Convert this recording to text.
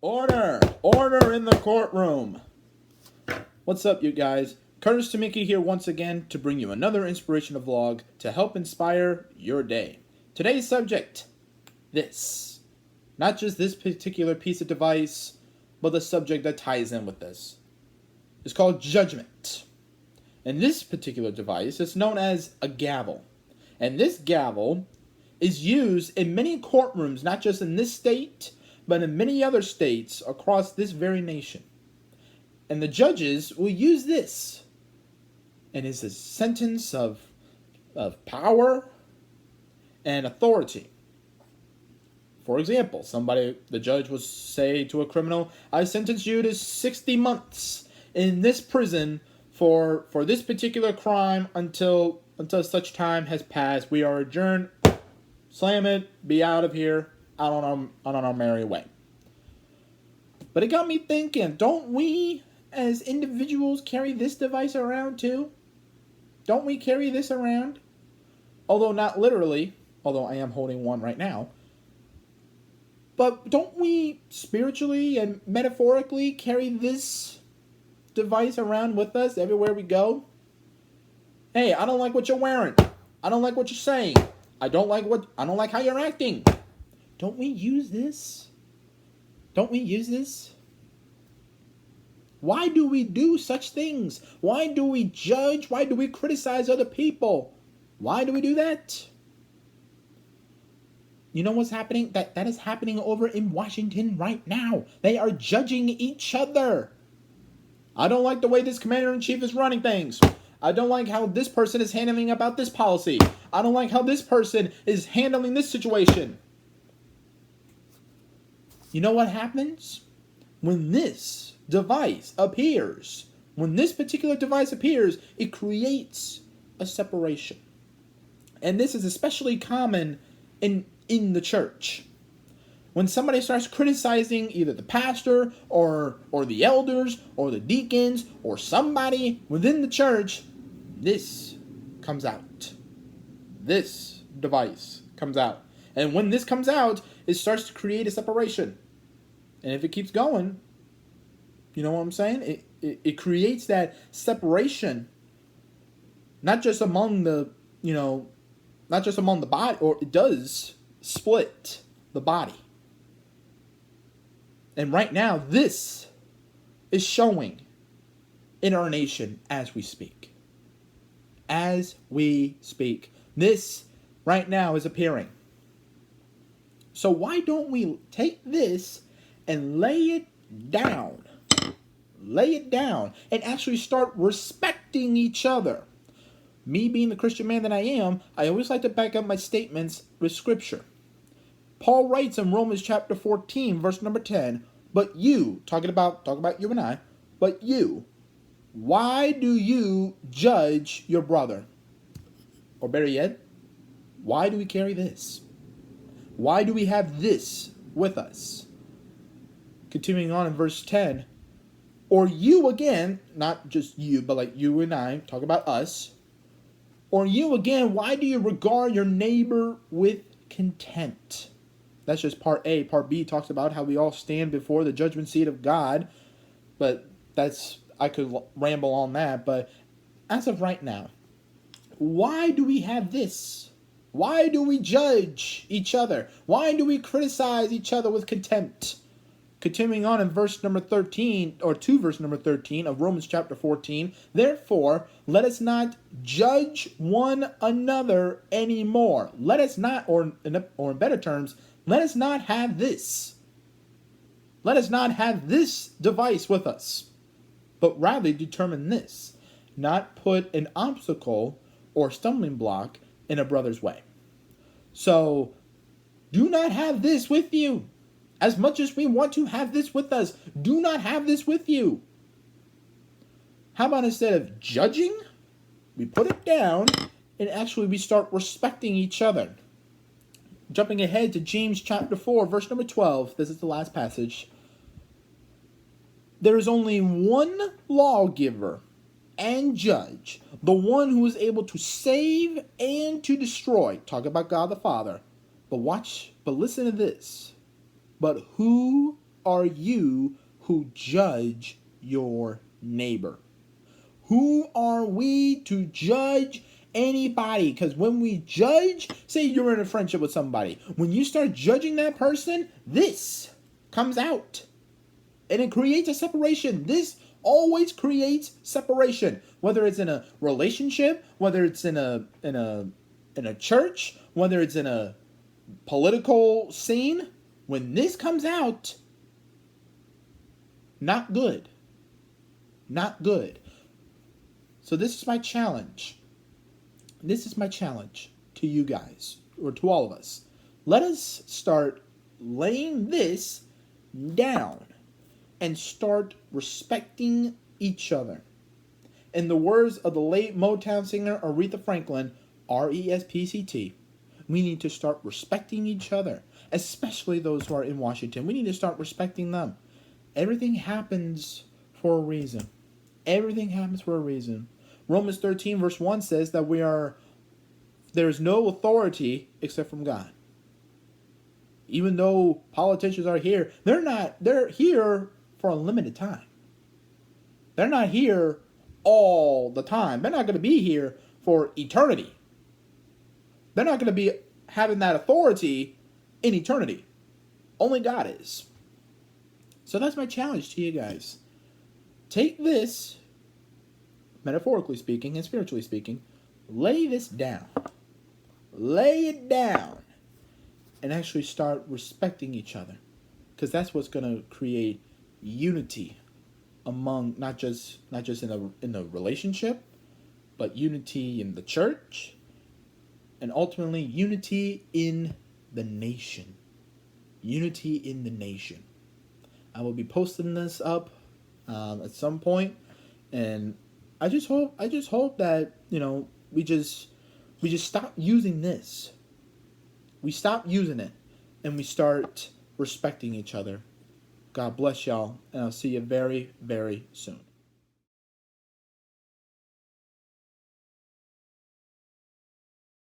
Order! Order in the courtroom! What's up, you guys? Curtis Tamiki here once again to bring you another inspirational vlog to help inspire your day. Today's subject, this. Not just this particular piece of device, but the subject that ties in with this. It's called Judgement. And this particular device is known as a gavel. And this gavel is used in many courtrooms, not just in this state, but in many other states across this very nation. And the judges will use this. And it's a sentence of power and authority. For example, the judge will say to a criminal, I sentence you to 60 months in this prison for this particular crime until such time has passed. We are adjourned. Slam it, be out of here, out on our merry way. But it got me thinking, don't we as individuals carry this device around too? Don't we carry this around? Although not literally, although I am holding one right now. But don't we spiritually and metaphorically carry this device around with us everywhere we go? Hey, I don't like what you're wearing. I don't like what you're saying. I don't like how you're acting. Don't we use this? Don't we use this? Why do we do such things? Why do we judge? Why do we criticize other people? Why do we do that? You know what's happening? That is happening over in Washington right now. They are judging each other. I don't like the way this commander-in-chief is running things. I don't like how this person is handling about this policy. I don't like how this person is handling this situation. You know what happens? When this device appears, it creates a separation. And this is especially common in the church. When somebody starts criticizing either the pastor or the elders or the deacons or somebody within the church, this comes out. This device comes out. And when this comes out, it starts to create a separation. And if it keeps going, you know what I'm saying? It creates that separation, not just among the body, or it does split the body. And right now, this is showing in our nation as we speak. As we speak. This right now is appearing. So why don't we take this and lay it down? Lay it down and actually start respecting each other. Me being the Christian man that I am, I always like to back up my statements with scripture. Paul writes in Romans chapter 14, verse number 10, but you, talking about you and I, but you, why do you judge your brother? Or better yet, why do we carry this? Why do we have this with us? Continuing on in verse 10, or you again, not just you, but like you and I, talk about us. Or you again, why do you regard your neighbor with contempt? That's just part A. Part B talks about how we all stand before the judgment seat of God. But I could ramble on that. But as of right now, why do we have this? Why do we judge each other? Why do we criticize each other with contempt? Continuing on in verse number 13, or to verse number 13 of Romans chapter 14, therefore, let us not judge one another anymore. Let us not, or in better terms, let us not have this. Let us not have this device with us, but rather determine this, not put an obstacle or stumbling block in a brother's way. So, do not have this with you. As much as we want to have this with us, do not have this with you. How about instead of judging, we put it down and actually we start respecting each other. Jumping ahead to James chapter 4, verse number 12. This is the last passage. There is only one lawgiver and judge, the one who is able to save and to destroy. Talk about God the Father. But listen to this. But who are you who judge your neighbor? Who are we to judge anybody? Because when we judge, say you're in a friendship with somebody, when you start judging that person, this comes out. And it creates a separation. This always creates separation. Whether it's in a relationship, whether it's in a church, whether it's in a political scene, when this comes out, not good. Not good. So this is my challenge. This is my challenge to you guys, or to all of us. Let us start laying this down and start respecting each other. In the words of the late Motown singer Aretha Franklin, RESPCT, we need to start respecting each other, especially those who are in Washington. We need to start respecting them. Everything happens for a reason. Everything happens for a reason. Romans 13 verse 1 says that there is no authority except from God. Even though politicians are here, they're here for a limited time. They're not here all the time. They're not going to be here for eternity. They're not going to be having that authority in eternity. Only God is. So that's my challenge to you guys. Take this, metaphorically speaking and spiritually speaking, lay this down. Lay it down. And actually start respecting each other. Because that's what's going to create unity among not just in a relationship, but unity in the church, and ultimately unity in the nation. Unity in the nation. I will be posting this up at some point, and I just hope that we just stop using this. We stop using it, and we start respecting each other. God bless y'all, and I'll see you very, very soon.